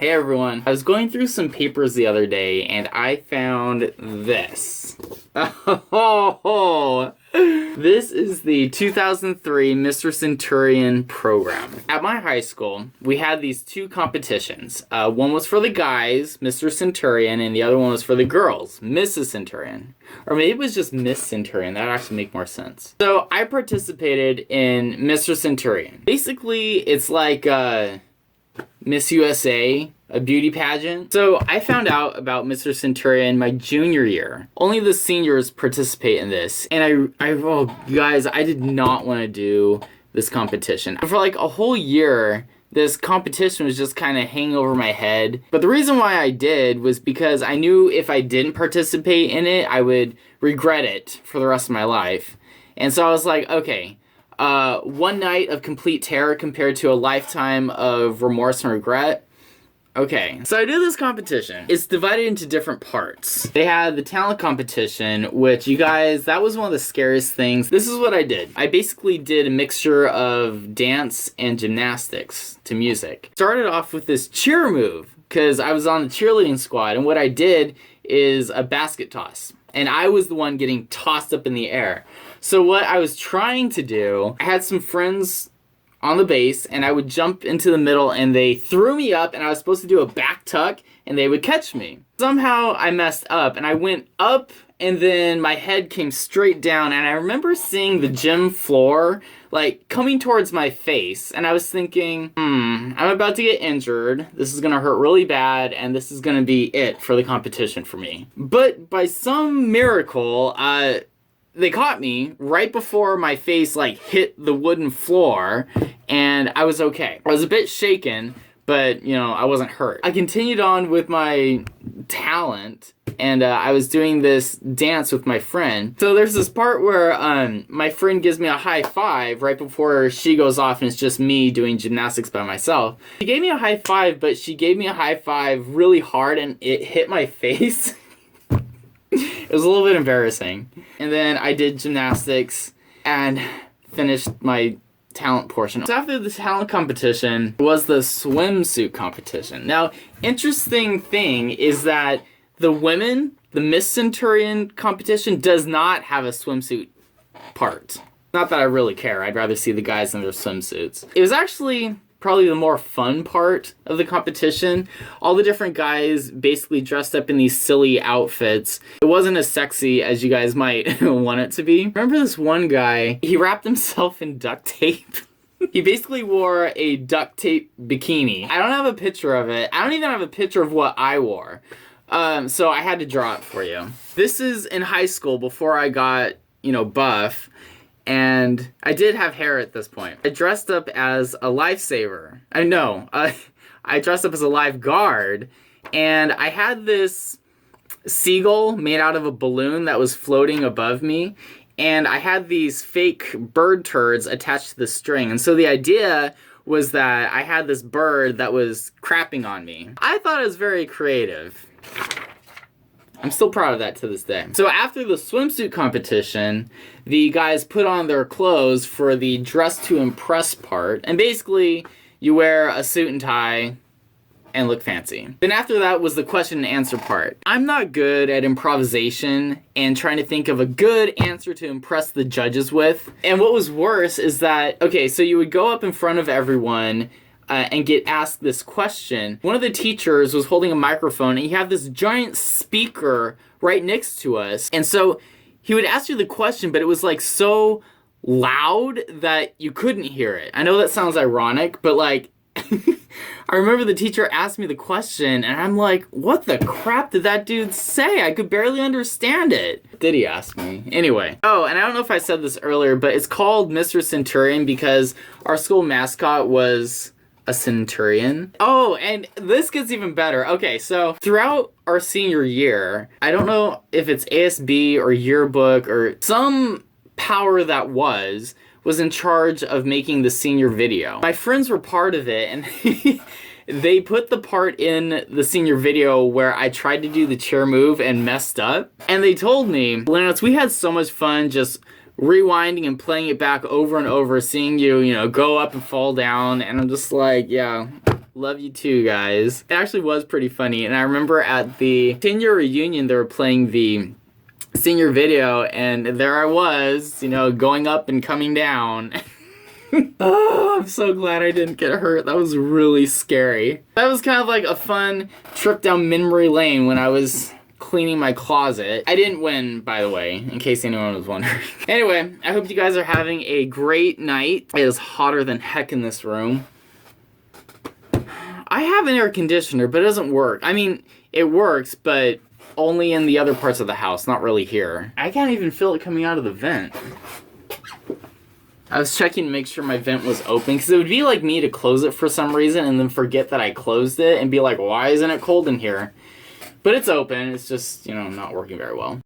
Hey everyone, I was going through some papers the other day and I found this. Oh, this is the 2003 Mr. Centurion program. At my high school, we had these two competitions. One was for the guys, Mr. Centurion, and the other one was for the girls, Mrs. Centurion. Or maybe it was just Miss Centurion. That would actually make more sense. So I participated in Mr. Centurion. Basically, it's like Miss USA, a beauty pageant. So I found out about Mr. Centurion my junior year. Only the seniors participate in this. And oh guys, I did not want to do this competition. For like a whole year, this competition was just kind of hanging over my head. But the reason why I did was because I knew if I didn't participate in it, I would regret it for the rest of my life. And so I was like, okay, one night of complete terror compared to a lifetime of remorse and regret. Okay, so I did this competition. It's divided into different parts. They had the talent competition, which you guys, that was one of the scariest things. This is what I did. I basically did a mixture of dance and gymnastics to music. Started off with this cheer move, because I was on the cheerleading squad, and what I did is a basket toss. And I was the one getting tossed up in the air. So what I was trying to do, I had some friends on the base, and I would jump into the middle, and they threw me up, and I was supposed to do a back tuck, and they would catch me. Somehow I messed up, and I went up, and then my head came straight down, and I remember seeing the gym floor, like, coming towards my face, and I was thinking, I'm about to get injured, this is gonna hurt really bad, and this is gonna be it for the competition for me. But by some miracle, they caught me right before my face like hit the wooden floor, and I was okay. I was a bit shaken, but you know, I wasn't hurt. I continued on with my talent, and I was doing this dance with my friend. So there's this part where my friend gives me a high five right before she goes off, and it's just me doing gymnastics by myself. She gave me a high five, but she gave me a high five really hard, and it hit my face. It was a little bit embarrassing. And then I did gymnastics and finished my talent portion. So after the talent competition was the swimsuit competition. Now, interesting thing is that the women, the Miss Centurion competition does not have a swimsuit part. Not that I really care. I'd rather see the guys in their swimsuits. It was actually probably the more fun part of the competition. All the different guys basically dressed up in these silly outfits. It wasn't as sexy as you guys might want it to be. Remember this one guy, he wrapped himself in duct tape. He basically wore a duct tape bikini. I don't have a picture of it. I don't even have a picture of what I wore. So I had to draw it for you. This is in high school before I got, buff. And I did have hair at this point. I dressed up as a lifesaver. I dressed up as a lifeguard, and I had this seagull made out of a balloon that was floating above me, and I had these fake bird turds attached to the string. And so the idea was that I had this bird that was crapping on me. I thought it was very creative. I'm still proud of that to this day. So after the swimsuit competition, the guys put on their clothes for the dress to impress part. And basically, you wear a suit and tie and look fancy. Then after that was the question and answer part. I'm not good at improvisation and trying to think of a good answer to impress the judges with. And what was worse is that, okay, so you would go up in front of everyone and get asked this question. One of the teachers was holding a microphone, and he had this giant speaker right next to us. And so he would ask you the question, but it was like so loud that you couldn't hear it. I know that sounds ironic, but like, I remember the teacher asked me the question, and I'm like, what the crap did that dude say? I could barely understand it. Did he ask me? Anyway. Oh, and I don't know if I said this earlier, but it's called Mr. Centurion because our school mascot was a centurion. Oh, and this gets even better. Okay, so throughout our senior year, I don't know if it's ASB or yearbook or some power that was in charge of making the senior video. My friends were part of it, and they put the part in the senior video where I tried to do the chair move and messed up. And they told me, Lance, we had so much fun just rewinding and playing it back over and over, seeing you, go up and fall down. And I'm just like, yeah, Love you too, guys. It actually was pretty funny, and I remember at the senior reunion, they were playing the senior video, and there I was, you know, going up and coming down. Oh, I'm so glad I didn't get hurt. That was really scary. That was kind of like a fun trip down memory lane when I was cleaning my closet. I didn't win, by the way, in case anyone was wondering. Anyway, I hope you guys are having a great night. It is hotter than heck in this room. I have an air conditioner, but it doesn't work. I mean, it works, but only in the other parts of the house, not really here. I can't even feel it coming out of the vent. I was checking to make sure my vent was open, because it would be like me to close it for some reason and then forget that I closed it and be like, why isn't it cold in here? But it's open, it's just, you know, not working very well.